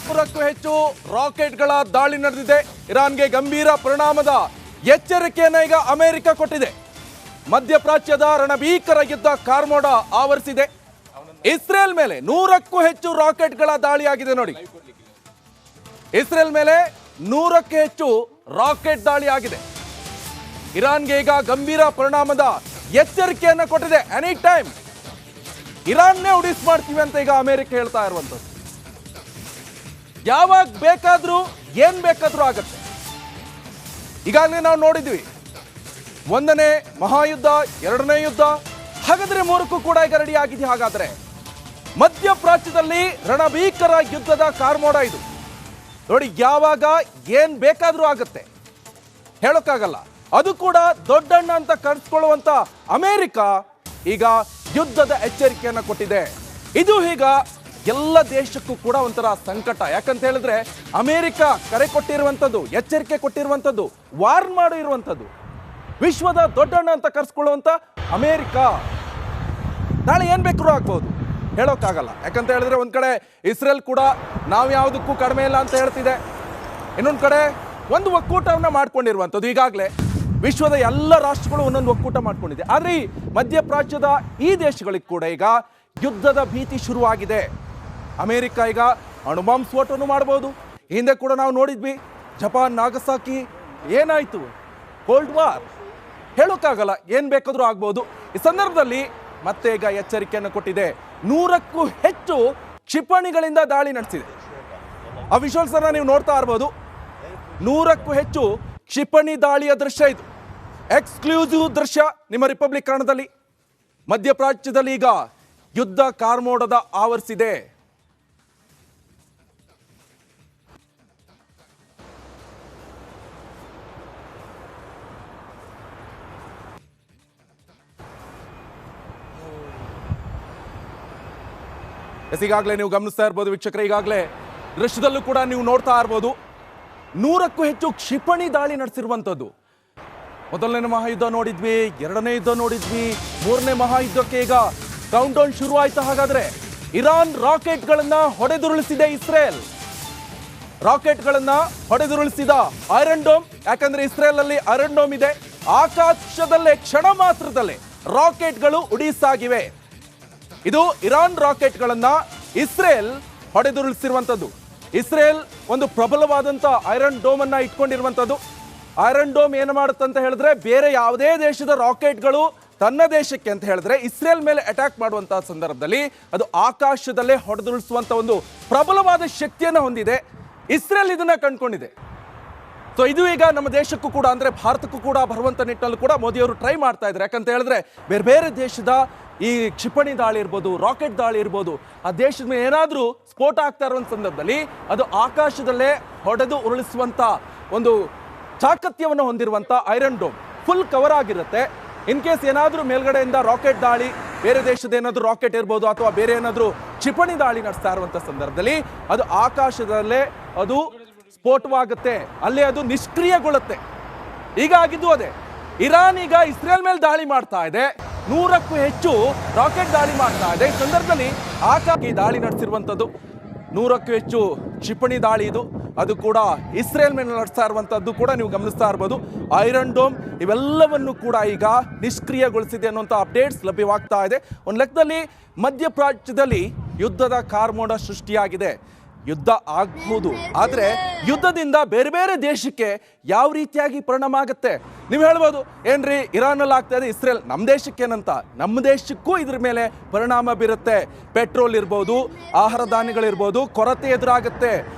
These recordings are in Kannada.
500ಕ್ಕೂ ಹೆಚ್ಚು ರಾಕೆಟ್ಗಳ ದಾಳಿ ನಡೆದಿದೆ. ಇರಾನ್ಗೆ ಗಂಭೀರ ಪರಿಣಾಮದ ಎಚ್ಚರಿಕೆಯನ್ನು ಈಗ ಅಮೆರಿಕ ಕೊಟ್ಟಿದೆ. ಮಧ್ಯಪ್ರಾಚ್ಯದ ರಣಭೀಕರ ಯುದ್ಧ ಕಾರ್ಮೋಡ ಆವರಿಸಿದೆ. ಇಸ್ರೇಲ್ ಮೇಲೆ 100ಕ್ಕೂ ಹೆಚ್ಚು ರಾಕೆಟ್ಗಳ ದಾಳಿಯಾಗಿದೆ. ನೋಡಿ, ಇಸ್ರೇಲ್ ಮೇಲೆ 100ಕ್ಕೂ ಹೆಚ್ಚು ರಾಕೆಟ್ ದಾಳಿ ಆಗಿದೆ. ಇರಾನ್ಗೆ ಈಗ ಗಂಭೀರ ಪರಿಣಾಮದ ಎಚ್ಚರಿಕೆಯನ್ನು ಕೊಟ್ಟಿದೆ. ಎನಿ ಟೈಮ್ ಇರಾನ್ನೇ ಉಡಿಸ್ ಮಾಡ್ತೀವಿ ಅಂತ ಈಗ ಅಮೆರಿಕ ಹೇಳ್ತಾ ಇರುವಂಥದ್ದು. ಯಾವಾಗ ಬೇಕಾದ್ರೂ ಏನ್ ಬೇಕಾದ್ರೂ ಆಗತ್ತೆ. ಈಗಾಗಲೇ ನಾವು ನೋಡಿದ್ವಿ, 1ನೇ ಮಹಾಯುದ್ಧ, 2ನೇ ಯುದ್ಧ, ಹಾಗಾದ್ರೆ 3ಕ್ಕೂ ಕೂಡ ಈಗ ರೆಡಿ ಆಗಿದೆ. ಹಾಗಾದ್ರೆ ಮಧ್ಯಪ್ರಾಚ್ಯದಲ್ಲಿ ರಣಭೀಕರ ಯುದ್ಧದ ಕಾರ್ಮೋಡ ಇದು. ನೋಡಿ, ಯಾವಾಗ ಏನ್ ಬೇಕಾದ್ರೂ ಆಗತ್ತೆ, ಹೇಳೋಕ್ಕಾಗಲ್ಲ. ಅದು ಕೂಡ ದೊಡ್ಡಣ್ಣ ಅಂತ ಕರೆಸ್ಕೊಳ್ಳುವಂತ ಅಮೆರಿಕ ಈಗ ಯುದ್ಧದ ಎಚ್ಚರಿಕೆಯನ್ನು ಕೊಟ್ಟಿದೆ. ಇದು ಈಗ ಎಲ್ಲ ದೇಶಕ್ಕೂ ಕೂಡ ಒಂಥರ ಸಂಕಟ. ಯಾಕಂತ ಹೇಳಿದ್ರೆ ಅಮೆರಿಕ ಕರೆ ಕೊಟ್ಟಿರುವಂಥದ್ದು, ಎಚ್ಚರಿಕೆ ಕೊಟ್ಟಿರುವಂಥದ್ದು, ವಾರ್ನ್ ಮಾಡಿರುವಂಥದ್ದು ವಿಶ್ವದ ದೊಡ್ಡಣ್ಣ ಅಂತ ಕರೆಸ್ಕೊಳ್ಳುವಂತ ಅಮೆರಿಕ ನಾಳೆ ಏನ್ ಬೇಕಾದ್ರೂ ಆಗ್ಬೋದು, ಹೇಳೋಕ್ಕಾಗಲ್ಲ. ಯಾಕಂತ ಹೇಳಿದ್ರೆ ಒಂದ್ ಕಡೆ ಇಸ್ರೇಲ್ ಕೂಡ ನಾವು ಯಾವುದಕ್ಕೂ ಕಡಿಮೆ ಇಲ್ಲ ಅಂತ ಹೇಳ್ತಿದೆ. ಇನ್ನೊಂದು ಕಡೆ ಒಂದು ಒಕ್ಕೂಟವನ್ನ ಮಾಡ್ಕೊಂಡಿರುವಂಥದ್ದು. ಈಗಾಗಲೇ ವಿಶ್ವದ ಎಲ್ಲ ರಾಷ್ಟ್ರಗಳು ಒಂದೊಂದು ಒಕ್ಕೂಟ ಮಾಡ್ಕೊಂಡಿದೆ. ಆದರೆ ಈ ಮಧ್ಯಪ್ರಾಚ್ಯದ ಈ ದೇಶಗಳಿಗೆ ಕೂಡ ಈಗ ಯುದ್ಧದ ಭೀತಿ ಶುರುವಾಗಿದೆ. ಅಮೆರಿಕ ಈಗ ಅಣುಬಾಂಬ್ ಸ್ಫೋಟವನ್ನು ಮಾಡಬಹುದು. ಹಿಂದೆ ಕೂಡ ನಾವು ನೋಡಿದ್ವಿ, ಜಪಾನ್ ನಾಗಸಾಕಿ ಏನಾಯ್ತು, ಕೋಲ್ಡ್ ವಾರ್, ಹೇಳೋಕ್ಕಾಗಲ್ಲ, ಏನ್ ಬೇಕಾದ್ರೂ ಆಗ್ಬೋದು. ಈ ಸಂದರ್ಭದಲ್ಲಿ ಮತ್ತೆ ಈಗ ಎಚ್ಚರಿಕೆಯನ್ನು ಕೊಟ್ಟಿದೆ. 100ಕ್ಕೂ ಹೆಚ್ಚು ಕ್ಷಿಪಣಿಗಳಿಂದ ದಾಳಿ ನಡೆಸಿದೆ. ಆ ವಿಜುವಲ್ಸ್ ಅನ್ನ ನೀವು ನೋಡ್ತಾ ಇರಬಹುದು. 100ಕ್ಕೂ ಹೆಚ್ಚು ಕ್ಷಿಪಣಿ ದಾಳಿಯ ದೃಶ್ಯ ಇದು. ಎಕ್ಸ್ಕ್ಲೂಸಿವ್ ದೃಶ್ಯ ನಿಮ್ಮ ರಿಪಬ್ಲಿಕ್ ಕನ್ನಡದಲ್ಲಿ. ಮಧ್ಯಪ್ರಾಚ್ಯದಲ್ಲಿ ಈಗ ಯುದ್ಧ ಕಾರ್ಮೋಡದ ಆವರಿಸಿದೆ. ಈಗಾಗಲೇ ನೀವು ಗಮನಿಸ್ತಾ ಇರ್ಬೋದು ವೀಕ್ಷಕರೇ, ಈಗಾಗಲೇ ದೃಶ್ಯದಲ್ಲೂ ಕೂಡ ನೀವು ನೋಡ್ತಾ ಇರ್ಬೋದು, 100ಕ್ಕೂ ಹೆಚ್ಚು ಕ್ಷಿಪಣಿ ದಾಳಿ ನಡೆಸಿರುವಂಥದ್ದು. 1ನೇ ಮಹಾಯುದ್ಧ ನೋಡಿದ್ವಿ, 2ನೇ ಯುದ್ಧ ನೋಡಿದ್ವಿ, 3ನೇ ಮಹಾಯುದ್ಧಕ್ಕೆ ಈಗ ಕೌಂಟ್ ಡೌನ್ ಶುರು ಆಯ್ತು. ಹಾಗಾದ್ರೆ ಇರಾನ್ ರಾಕೆಟ್ಗಳನ್ನ ಹೊಡೆದುರುಳಿಸಿದೆ. ಇಸ್ರೇಲ್ ರಾಕೆಟ್ಗಳನ್ನ ಹೊಡೆದುರುಳಿಸಿದ ಐರನ್ ಡೋಮ್, ಯಾಕಂದ್ರೆ ಇಸ್ರೇಲ್ ಅಲ್ಲಿ ಐರನ್ ಡೋಮ್ ಇದೆ. ಆಕಾಶದಲ್ಲೇ ಕ್ಷಣ ಮಾತ್ರದಲ್ಲೇ ರಾಕೆಟ್ಗಳು ಉಡೀಸಾಗಿವೆ. ಇದು ಇರಾನ್ ರಾಕೆಟ್ಗಳನ್ನ ಇಸ್ರೇಲ್ ಹೊಡೆದುರುಳಿಸಿರುವಂಥದ್ದು. ಇಸ್ರೇಲ್ ಒಂದು ಪ್ರಬಲವಾದಂಥ ಐರನ್ ಡೋಮ್ ಅನ್ನ ಇಟ್ಕೊಂಡಿರುವಂಥದ್ದು. ಐರನ್ ಡೋಮ್ ಏನು ಮಾಡುತ್ತೆ ಅಂತ ಹೇಳಿದ್ರೆ, ಬೇರೆ ಯಾವುದೇ ದೇಶದ ರಾಕೆಟ್ಗಳು ತನ್ನ ದೇಶಕ್ಕೆ ಅಂತ ಹೇಳಿದ್ರೆ ಇಸ್ರೇಲ್ ಮೇಲೆ ಅಟ್ಯಾಕ್ ಮಾಡುವಂತಹ ಸಂದರ್ಭದಲ್ಲಿ ಅದು ಆಕಾಶದಲ್ಲೇ ಹೊಡೆದುರುಳಿಸುವಂತ ಒಂದು ಪ್ರಬಲವಾದ ಶಕ್ತಿಯನ್ನು ಹೊಂದಿದೆ. ಇಸ್ರೇಲ್ ಇದನ್ನ ಕಂಡುಕೊಂಡಿದೆ. ಸೊ ಇದು ಈಗ ನಮ್ಮ ದೇಶಕ್ಕೂ ಕೂಡ, ಅಂದ್ರೆ ಭಾರತಕ್ಕೂ ಕೂಡ ಬರುವಂತ ನಿಟ್ಟಿನಲ್ಲಿ ಕೂಡ ಮೋದಿಯವರು ಟ್ರೈ ಮಾಡ್ತಾ ಇದ್ದಾರೆ. ಯಾಕಂತ ಹೇಳಿದ್ರೆ ಬೇರೆ ಬೇರೆ ದೇಶದ ಈ ಕ್ಷಿಪಣಿ ದಾಳಿ ಇರ್ಬೋದು, ರಾಕೆಟ್ ದಾಳಿ ಇರ್ಬೋದು, ಆ ದೇಶದ ಮೇಲೆ ಏನಾದರೂ ಸ್ಫೋಟ ಆಗ್ತಾ ಇರುವಂತ ಸಂದರ್ಭದಲ್ಲಿ ಅದು ಆಕಾಶದಲ್ಲೇ ಹೊಡೆದು ಉರುಳಿಸುವಂತ ಒಂದು ಚಾಕತ್ಯವನ್ನು ಹೊಂದಿರುವಂತ ಐರನ್ ಡೋಮ್ ಫುಲ್ ಕವರ್ ಆಗಿರುತ್ತೆ. ಇನ್ ಕೇಸ್ ಏನಾದರೂ ಮೇಲ್ಗಡೆಯಿಂದ ರಾಕೆಟ್ ದಾಳಿ, ಬೇರೆ ದೇಶದ ಏನಾದರೂ ರಾಕೆಟ್ ಇರ್ಬೋದು ಅಥವಾ ಬೇರೆ ಏನಾದರೂ ಕ್ಷಿಪಣಿ ದಾಳಿ ನಡೆಸ್ತಾ ಇರುವಂತ ಸಂದರ್ಭದಲ್ಲಿ ಅದು ಆಕಾಶದಲ್ಲೇ ಅದು ಸ್ಫೋಟವಾಗುತ್ತೆ, ಅಲ್ಲೇ ಅದು ನಿಷ್ಕ್ರಿಯಗೊಳ್ಳುತ್ತೆ. ಈಗ ಆಗಿದ್ದು ಅದೇ. ಇರಾನ್ ಈಗ ಇಸ್ರೇಲ್ ಮೇಲೆ ದಾಳಿ ಮಾಡ್ತಾ ಇದೆ, 100ಕ್ಕೂ ಹೆಚ್ಚು ರಾಕೆಟ್ ದಾಳಿ ಮಾಡ್ತಾ ಇದೆ. ಈ ಸಂದರ್ಭದಲ್ಲಿ ಆಕಾಶಕ್ಕೆ ದಾಳಿ ನಡೆಸಿರುವಂಥದ್ದು 100ಕ್ಕೂ ಹೆಚ್ಚು ಕ್ಷಿಪಣಿ ದಾಳಿ ಇದು. ಅದು ಕೂಡ ಇಸ್ರೇಲ್ ಮೇಲೆ ನಡೆಸ್ತಾ ಇರುವಂಥದ್ದು ಕೂಡ ನೀವು ಗಮನಿಸ್ತಾ ಇರ್ಬೋದು. ಐರನ್ ಡೋಮ್ ಇವೆಲ್ಲವನ್ನು ಕೂಡ ಈಗ ನಿಷ್ಕ್ರಿಯಗೊಳಿಸಿದೆ ಅನ್ನುವಂಥ ಅಪ್ಡೇಟ್ಸ್ ಲಭ್ಯವಾಗ್ತಾ ಇದೆ. ಒಂದು ಲೆಕ್ಕದಲ್ಲಿ ಮಧ್ಯಪ್ರಾಚ್ಯದಲ್ಲಿ ಯುದ್ಧದ ಕಾರ್ಮೋಡ ಸೃಷ್ಟಿಯಾಗಿದೆ. ಯುದ್ಧ ಆಗ್ಬಹುದು, ಆದರೆ ಯುದ್ಧದಿಂದ ಬೇರೆ ಬೇರೆ ದೇಶಕ್ಕೆ ಯಾವ ರೀತಿಯಾಗಿ ಪರಿಣಾಮ ಆಗುತ್ತೆ ನೀವು ಹೇಳ್ಬೋದು. ಏನ್ರಿ ಇರಾನಲ್ಲಿ ಆಗ್ತಾ ಇದೆ, ಇಸ್ರೇಲ್ ನಮ್ಮ ದೇಶಕ್ಕೇನಂತ? ನಮ್ಮ ದೇಶಕ್ಕೂ ಇದ್ರ ಮೇಲೆ ಪರಿಣಾಮ ಬೀರುತ್ತೆ. ಪೆಟ್ರೋಲ್ ಇರ್ಬೋದು, ಆಹಾರ ಧಾನ್ಯಗಳಿರ್ಬೋದು, ಕೊರತೆ ಎದುರಾಗುತ್ತೆ,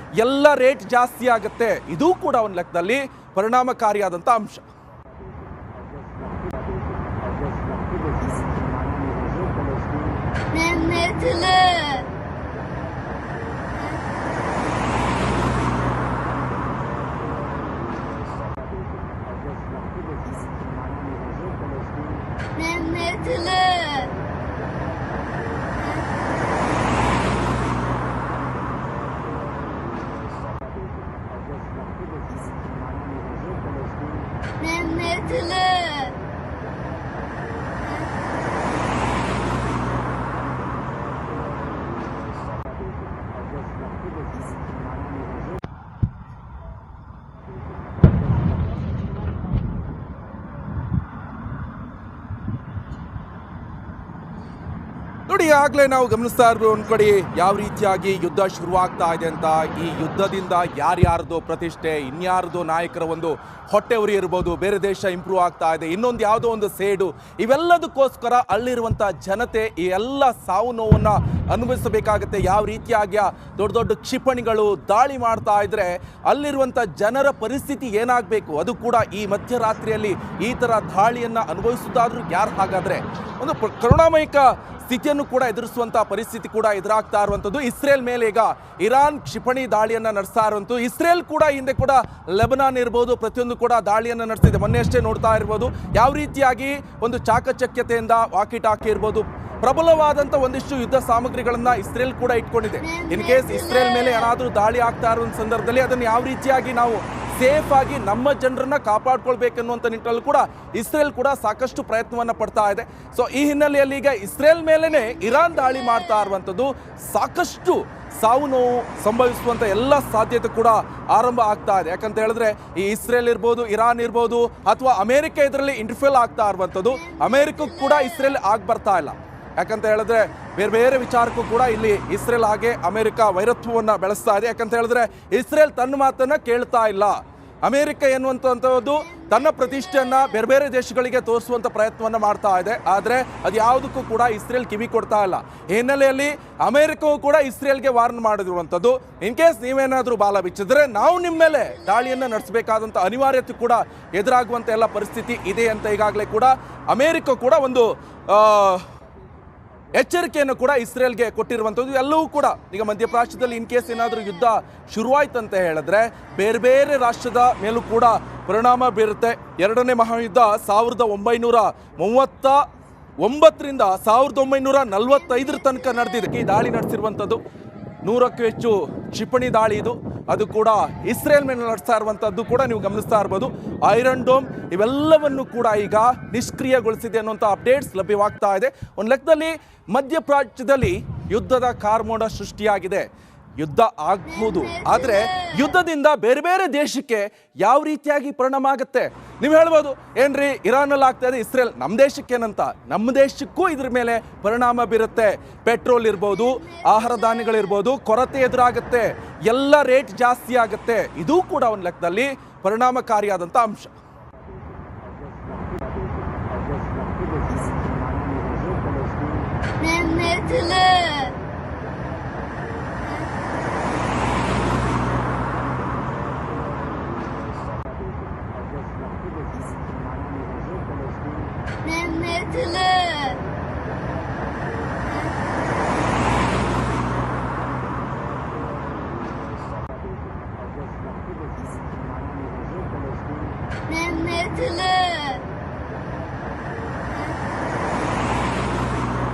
ಎಲ್ಲ ರೇಟ್ ಜಾಸ್ತಿ ಆಗುತ್ತೆ. ಇದು ಕೂಡ ಒಂದು ಲೆಕ್ಕದಲ್ಲಿ ಪರಿಣಾಮಕಾರಿಯಾದಂಥ ಅಂಶ. ನೋಡಿ, ಆಗಲೇ ನಾವು ಗಮನಿಸ್ತಾ ಇರ್ಬೋದು ಒಂದು ಕಡೆ ಯಾವ ರೀತಿಯಾಗಿ ಯುದ್ಧ ಶುರುವಾಗ್ತಾ ಇದೆ ಅಂತ. ಈ ಯುದ್ಧದಿಂದ ಯಾರ್ಯಾರ್ದು ಪ್ರತಿಷ್ಠೆ, ಇನ್ಯಾರ್ದು ನಾಯಕರ ಒಂದು ಹೊಟ್ಟೆ ಉರಿ ಇರ್ಬೋದು, ಬೇರೆ ದೇಶ ಇಂಪ್ರೂವ್ ಆಗ್ತಾ ಇದೆ, ಇನ್ನೊಂದು ಯಾವುದೋ ಒಂದು ಸೇಡು, ಇವೆಲ್ಲದಕ್ಕೋಸ್ಕರ ಅಲ್ಲಿರುವಂಥ ಜನತೆ ಈ ಎಲ್ಲ ಸಾವು ನೋವನ್ನು ಅನುಭವಿಸಬೇಕಾಗತ್ತೆ. ಯಾವ ರೀತಿಯಾಗಿ ದೊಡ್ಡ ದೊಡ್ಡ ಕ್ಷಿಪಣಿಗಳು ದಾಳಿ ಮಾಡ್ತಾ ಇದ್ರೆ ಅಲ್ಲಿರುವಂಥ ಜನರ ಪರಿಸ್ಥಿತಿ ಏನಾಗಬೇಕು, ಅದು ಕೂಡ ಈ ಮಧ್ಯರಾತ್ರಿಯಲ್ಲಿ ಈ ಥರ ದಾಳಿಯನ್ನು ಅನುಭವಿಸೋದಾದ್ರೂ ಯಾರು? ಹಾಗಾದರೆ ಒಂದು ಕರುಣಾಮಯಿಕ ಸ್ಥಿತಿಯನ್ನು ಕೂಡ ಎದುರಿಸುವಂಥ ಪರಿಸ್ಥಿತಿ ಕೂಡ ಎದುರಾಗ್ತಾ ಇರುವಂಥದ್ದು. ಇಸ್ರೇಲ್ ಮೇಲೆ ಈಗ ಇರಾನ್ ಕ್ಷಿಪಣಿ ದಾಳಿಯನ್ನು ನಡೆಸ್ತಾ ಇರುವಂಥದ್ದು. ಇಸ್ರೇಲ್ ಕೂಡ ಹಿಂದೆ ಕೂಡ ಲೆಬನಾನ್ ಇರ್ಬೋದು, ಪ್ರತಿಯೊಂದು ಕೂಡ ದಾಳಿಯನ್ನು ನಡೆಸ್ತಿದೆ. ಮೊನ್ನೆ ಅಷ್ಟೇ ನೋಡ್ತಾ ಇರ್ಬೋದು ಯಾವ ರೀತಿಯಾಗಿ ಒಂದು ಚಾಕಚಕ್ಯತೆಯಿಂದ ವಾಕಿ ಟಾಕಿ ಇರ್ಬೋದು, ಪ್ರಬಲವಾದಂಥ ಒಂದಿಷ್ಟು ಯುದ್ಧ ಸಾಮಗ್ರಿಗಳನ್ನು ಇಸ್ರೇಲ್ ಕೂಡ ಇಟ್ಕೊಂಡಿದೆ. ಇನ್ ಕೇಸ್ ಇಸ್ರೇಲ್ ಮೇಲೆ ಏನಾದರೂ ದಾಳಿ ಆಗ್ತಾ ಇರೋ ಸಂದರ್ಭದಲ್ಲಿ ಅದನ್ನು ಯಾವ ರೀತಿಯಾಗಿ ನಾವು ಸೇಫ್ ಆಗಿ ನಮ್ಮ ಜನರನ್ನ ಕಾಪಾಡ್ಕೊಳ್ಬೇಕನ್ನುವಂಥ ನಿಟ್ಟಿನಲ್ಲಿ ಕೂಡ ಇಸ್ರೇಲ್ ಕೂಡ ಸಾಕಷ್ಟು ಪ್ರಯತ್ನವನ್ನು ಪಡ್ತಾ ಇದೆ. ಸೊ ಈ ಹಿನ್ನೆಲೆಯಲ್ಲಿ ಈಗ ಇಸ್ರೇಲ್ ಮೇಲೇ ಇರಾನ್ ದಾಳಿ ಮಾಡ್ತಾ ಇರುವಂಥದ್ದು ಸಾಕಷ್ಟು ಸಾವು ನೋವು ಸಂಭವಿಸುವಂಥ ಎಲ್ಲ ಸಾಧ್ಯತೆ ಕೂಡ ಆರಂಭ ಆಗ್ತಾ ಇದೆ. ಯಾಕಂತ ಹೇಳಿದ್ರೆ ಈ ಇಸ್ರೇಲ್ ಇರ್ಬೋದು, ಇರಾನ್ ಇರ್ಬೋದು, ಅಥವಾ ಅಮೆರಿಕ ಇದರಲ್ಲಿ ಇಂಟರ್ಫೇಲ್ ಆಗ್ತಾ ಇರುವಂಥದ್ದು. ಅಮೆರಿಕಕ್ಕೂ ಕೂಡ ಇಸ್ರೇಲ್ ಆಗಿ ಬರ್ತಾ ಇಲ್ಲ. ಯಾಕಂತ ಹೇಳಿದ್ರೆ ಬೇರೆ ಬೇರೆ ವಿಚಾರಕ್ಕೂ ಕೂಡ ಇಲ್ಲಿ ಇಸ್ರೇಲ್ ಹಾಗೆ ಅಮೆರಿಕ ವೈರತ್ವವನ್ನು ಬೆಳೆಸ್ತಾ ಇದೆ. ಯಾಕಂತ ಹೇಳಿದ್ರೆ ಇಸ್ರೇಲ್ ತನ್ನ ಮಾತನ್ನು ಕೇಳ್ತಾ ಇಲ್ಲ. ಅಮೆರಿಕ ಎನ್ನುವಂಥದ್ದು ತನ್ನ ಪ್ರತಿಷ್ಠೆಯನ್ನು ಬೇರೆ ಬೇರೆ ದೇಶಗಳಿಗೆ ತೋರಿಸುವಂಥ ಪ್ರಯತ್ನವನ್ನು ಮಾಡ್ತಾ ಇದೆ. ಆದರೆ ಅದು ಯಾವುದಕ್ಕೂ ಕೂಡ ಇಸ್ರೇಲ್ ಕಿವಿ ಕೊಡ್ತಾ ಇಲ್ಲ. ಈ ಹಿನ್ನೆಲೆಯಲ್ಲಿ ಅಮೆರಿಕವು ಕೂಡ ಇಸ್ರೇಲ್ಗೆ ವಾರ್ನ್ ಮಾಡಿರುವಂಥದ್ದು, ಇನ್ ಕೇಸ್ ನೀವೇನಾದರೂ ಬಾಲ ಬಿಚ್ಚಿದ್ರೆ ನಾವು ನಿಮ್ಮ ಮೇಲೆ ದಾಳಿಯನ್ನು ನಡೆಸಬೇಕಾದಂಥ ಅನಿವಾರ್ಯತೆ ಕೂಡ ಎದುರಾಗುವಂಥ ಎಲ್ಲ ಪರಿಸ್ಥಿತಿ ಇದೆ ಅಂತ ಈಗಾಗಲೇ ಕೂಡ ಅಮೆರಿಕ ಕೂಡ ಒಂದು ಎಚ್ಚರಿಕೆಯನ್ನು ಕೂಡ ಇಸ್ರೇಲ್ಗೆ ಕೊಟ್ಟಿರುವಂಥದ್ದು. ಎಲ್ಲವೂ ಕೂಡ ಈಗ ಮಧ್ಯಪ್ರಾಚ್ಯದಲ್ಲಿ ಇನ್ ಕೇಸ್ ಏನಾದರೂ ಯುದ್ಧ ಶುರುವಾಯ್ತಂತ ಹೇಳಿದ್ರೆ ಬೇರೆ ಬೇರೆ ರಾಷ್ಟ್ರದ ಮೇಲೂ ಕೂಡ ಪರಿಣಾಮ ಬೀರುತ್ತೆ. ಎರಡನೇ ಮಹಾಯುದ್ಧ 1939ರಿಂದ 1945 ತನಕ ನಡೆದಿದೆ. ಈ ದಾಳಿ ನಡೆಸಿರುವಂಥದ್ದು 100ಕ್ಕೂ ಹೆಚ್ಚು ಕ್ಷಿಪಣಿ ದಾಳಿ ಇದು. ಅದು ಕೂಡ ಇಸ್ರೇಲ್ ಮೇಲೆ ನಡೆಸ್ತಾ ಇರುವಂಥದ್ದು ಕೂಡ ನೀವು ಗಮನಿಸ್ತಾ ಇರ್ಬೋದು. ಐರನ್ ಡೋಮ್ ಇವೆಲ್ಲವನ್ನು ಕೂಡ ಈಗ ನಿಷ್ಕ್ರಿಯಗೊಳಿಸಿದೆ ಅನ್ನುವಂಥ ಅಪ್ಡೇಟ್ಸ್ ಲಭ್ಯವಾಗ್ತಾ ಇದೆ. ಒಂದು ಲೆಕ್ಕದಲ್ಲಿ ಮಧ್ಯಪ್ರಾಚ್ಯದಲ್ಲಿ ಯುದ್ಧದ ಕಾರ್ಮೋಡ ಸೃಷ್ಟಿಯಾಗಿದೆ. ಯುದ್ಧ ಆಗ್ಬೋದು, ಆದರೆ ಯುದ್ಧದಿಂದ ಬೇರೆ ಬೇರೆ ದೇಶಕ್ಕೆ ಯಾವ ರೀತಿಯಾಗಿ ಪರಿಣಾಮ ಆಗುತ್ತೆ ನೀವು ಹೇಳ್ಬೋದು. ಏನ್ರಿ ಇರಾನಲ್ಲಿ ಆಗ್ತಾ ಇದೆ, ಇಸ್ರೇಲ್ ನಮ್ಮ ದೇಶಕ್ಕೇನಂತ? ನಮ್ಮ ದೇಶಕ್ಕೂ ಇದ್ರ ಮೇಲೆ ಪರಿಣಾಮ ಬೀರುತ್ತೆ. ಪೆಟ್ರೋಲ್ ಇರ್ಬೋದು, ಆಹಾರ ಧಾನ್ಯಗಳಿರ್ಬೋದು, ಕೊರತೆ ಎದುರಾಗುತ್ತೆ, ಎಲ್ಲ ರೇಟ್ ಜಾಸ್ತಿ ಆಗುತ್ತೆ. ಇದು ಕೂಡ ಒಂದು ಲೆಕ್ಕದಲ್ಲಿ ಪರಿಣಾಮಕಾರಿಯಾದಂಥ ಅಂಶ. Mehmet'le